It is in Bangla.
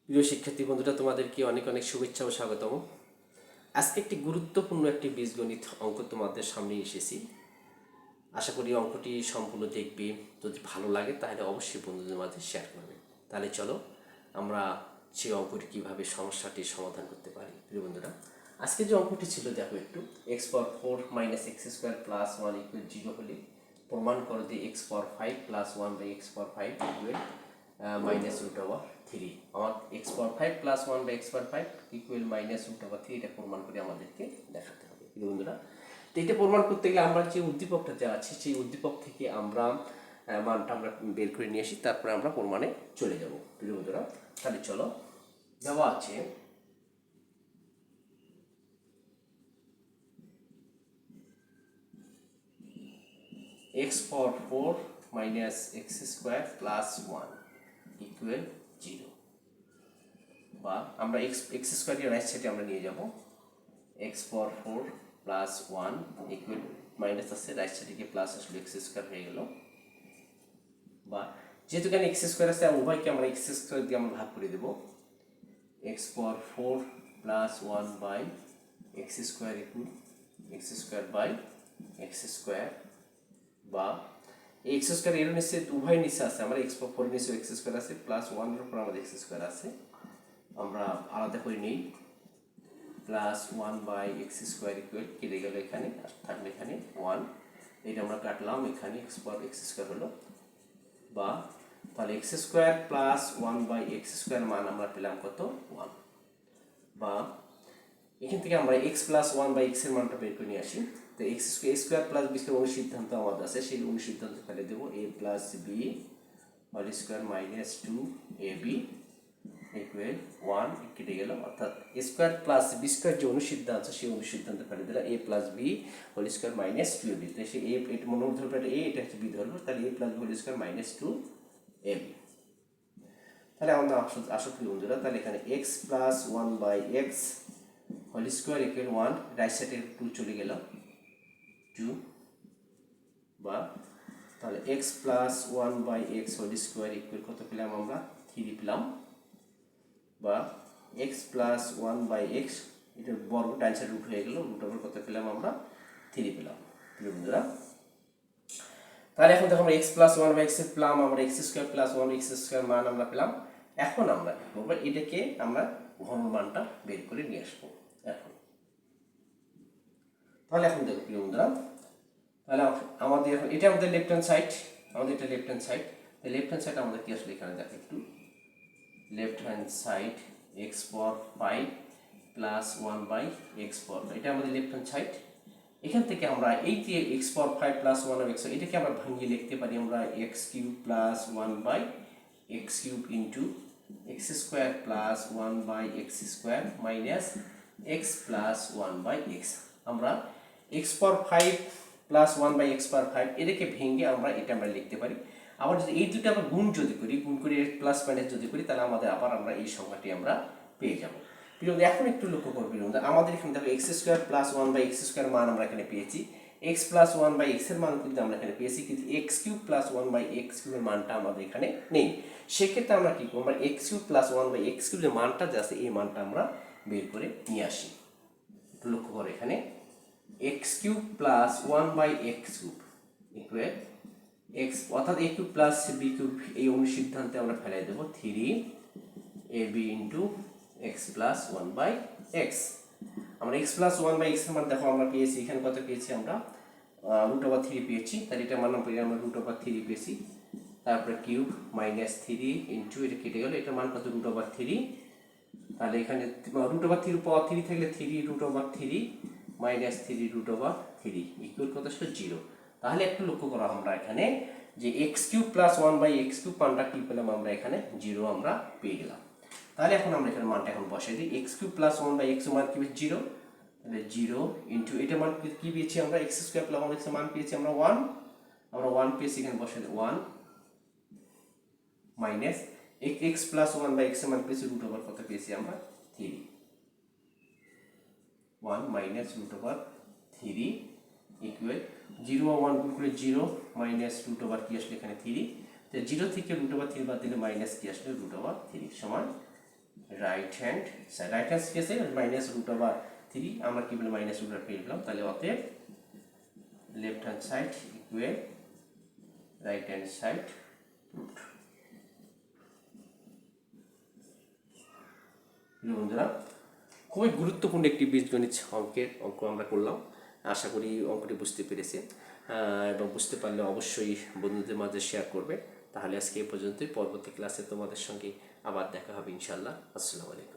প্রিয় শিক্ষার্থী বন্ধুরা, তোমাদেরকে অনেক অনেক শুভেচ্ছা ও স্বাগতম। আজকে একটি গুরুত্বপূর্ণ একটি বীজগণিত অঙ্ক তোমাদের সামনে এসেছি। আশা করি অঙ্কটি সম্পূর্ণ দেখবে। যদি ভালো লাগে তাহলে অবশ্যই বন্ধুদের মাঝে শেয়ার করবে। তাহলে চলো আমরা সেই অঙ্কটি কীভাবে সমস্যাটির সমাধান করতে পারি। প্রিয় বন্ধুরা, আজকে যে অঙ্কটি ছিল দেখো একটু, x⁴ - x² + 1 = 0 হলে প্রমাণ করো যে x⁴ + 1 / x⁴ -√3। আমার x⁴ + 1 / x⁴ -√3 এটা প্রমাণ করে আমাদেরকে দেখাতে হবে। প্রিয় বন্ধুরা, তো এটা প্রমাণ করতে গেলে আমরা যে উদ্দীপকটা যা আছে সেই উদ্দীপক থেকে আমরা মানটা আমরা বের করে নিয়ে আসি, তারপরে আমরা প্রমাণে চলে যাব। প্রিয় বন্ধুরা, তাহলে চলো, দেওয়া আছে x⁴ - x² + 1 = 0, বা আমরা x² এর রাইট সাইডে আমরা নিয়ে যাব x⁴ + 1 ইকুয়াল মাইনাস আছে, রাইট সাইডে গিয়ে প্লাস আসলে x² হয়ে গেল। বা যেহেতু এখানে x² আছে, উভয়কে আমরা x² দিয়ে আমরা ভাগ করে দেব। x⁴ + 1 / x² = x² বা x² এর নিচে উভয় নিচে আছে, আমরা x⁴ এর নিচে x² আছে, প্লাস 1 এর উপর আমাদের x² আছে, আমরা আলাদা করে নিই। +1 / x² কেটে গেল, এখানে থাকবে এখানে 1, এটা আমরা কাটলাম, এখানে x² হলো। বা তাহলে x² + 1 / x² মান আমরা পেলাম কত? 1। বা এখান থেকে আমরা x + 1 / x এর মানটা বের করে নিয়ে আসি। তো x² + b² অনুসিদ্ধান্ত আমাদের আছে, সেই অনুসিদ্ধান্ত ফেলে দেবো a + b² - 2ab = 1 কেটে গেল, অর্থাৎ a² + b² যে অনুসিদ্ধান্ত আছে সেই অনুসিদ্ধান্ত ফেলে দিলাম a + b² - 2ab। তো সে a, এটা মনে ধরবে এটা a, এটা হচ্ছে b ধরবো, তাহলে a + b² - 2ab। তাহলে আমরা আসো প্রিয় বন্ধুরা, তাহলে এখানে x + 1 / x² = 1, রাইট সাইডে 2 চলে গেল 2। বা তাহলে x + 1 / x² কত পেলাম আমরা? 3 পেলাম। বা x + 1 / x, এটা বর্গ ডান সাইড রুট হয়ে গেল, রুট ওভার কত পেলাম আমরা? 3 পেলাম। প্রিয় বন্ধুরা, তাহলে এখন দেখো আমরা x + 1 / x পেলাম, আমরা x² + 1 x² মান আমরা পেলাম। এখন আমরা কি করবো? এটাকে আমরা ঘনমানটা বের করে নিয়ে আসবো এখন। তাহলে এখন দেখো প্রিয় বন্ধুরা, তাহলে আমাদের এখন এটা আমাদের লেফট হ্যান্ড সাইড, আমাদের এটা left hand side. Left hand side আমাদের কি আসলে এখানে দেখো একটু, left hand side x⁴ + 1 / x⁴, এটা আমাদের লেফট হ্যান্ড সাইড। এখান থেকে আমরা এই যে x⁴ + 1 / x, এটাকে আমরা ভাঙিয়ে লিখতে পারি আমরা x³ + 1 / x³ x² + 1 / x² - x + 1 / x। আমরা x⁴ + 1 / x⁴ এটাকে ভেঙে আমরা এটা আমরা লিখতে পারি। আবার যদি এই দুটো আমরা গুণ করে প্লাস মাইনাস যদি করি, তাহলে আমাদের আবার আমরা এই সংখ্যাটি আমরা পেয়ে যাব। প্রিয়, এখন একটু লক্ষ্য করবো আমাদের এখানে দেখো x² + 1 / x² মান আমরা এখানে পেয়েছি, x + 1 / x এর মান কিন্তু আমরা এখানে পেয়েছি, কিন্তু x³ + 1 / x³ এর মানটা আমাদের এখানে নেই। সেক্ষেত্রে আমরা কি করবো? আমরা x³ + 1 / x³ এর মানটা যা আছে এই মানটা আমরা বের করে নিয়ে আসি। একটু লক্ষ্য করো, এখানে x³ + 1 / x³ x, অর্থাৎ a³ + b³ এই অনুসিদ্ধান্তে আমরা ফেলাই দেবো 3ab × x + 1 / x। আমরা x + 1 / x এর মান দেখো আমরা পেয়েছি, এখানে কত পেয়েছি আমরা? √3 পেয়েছি, তাহলে এটা মান আমরা √3 পেয়েছি। তারপরে কিউব -3 ইন্টু এটা কেটে গেল, এটার মান কত? √3। তাহলে এখানে √3 পাওয়ার 3 থাকলে 3√3 - 3√3 ইকুয়াল কত আসলে? 0। তাহলে একটু লক্ষ্য করা আমরা এখানে যে x³ + 1 / x³ মানটা কি পেলাম আমরা? এখানে 0 আমরা পেয়ে গেলাম। তাহলে এখন আমরা এখানে মানটা এখন বসাই দিই, x³ + 1 / x মান কি? 0। তাহলে 0 ইন্টু এটা মান কি পেয়েছি আমরা? x² + 1 x মান পেয়েছি আমরা 1, আমরা 1 পেয়েছি, এখানে বসাই দিই 1 মাইনাস x + 1 / x এর মান পেয়েছি √ কত পেয়েছি আমরা? 3। 1 মাইনাস √3 ইকুয়াল 0 ও 1 গুণ করে 0 মাইনাস √ কি আসলে এখানে 3। তো 0 থেকে √3 বাদ দিলে মাইনাস কি আসলে? √3 সমান রাইট হ্যান্ড কেসে মাইনাস রুট ওভার 3 আমরা কি বলে মাইনাস রুট ওভার পেলাম, তাহলে অতএব left hand side equal right hand side root. বন্ধুরা, খুবই গুরুত্বপূর্ণ একটি বীজগণিত অঙ্ক আমরা করলাম। আশা করি অঙ্কটি বুঝতে পেরেছে, এবং বুঝতে পারলে অবশ্যই বন্ধুদের মাঝে শেয়ার করবে। তাহলে আজকে এই পর্যন্তই, পরবর্তী ক্লাসে তোমাদের সঙ্গে আবার দেখা হবে ইনশাল্লাহ। আসসালামু আলাইকুম।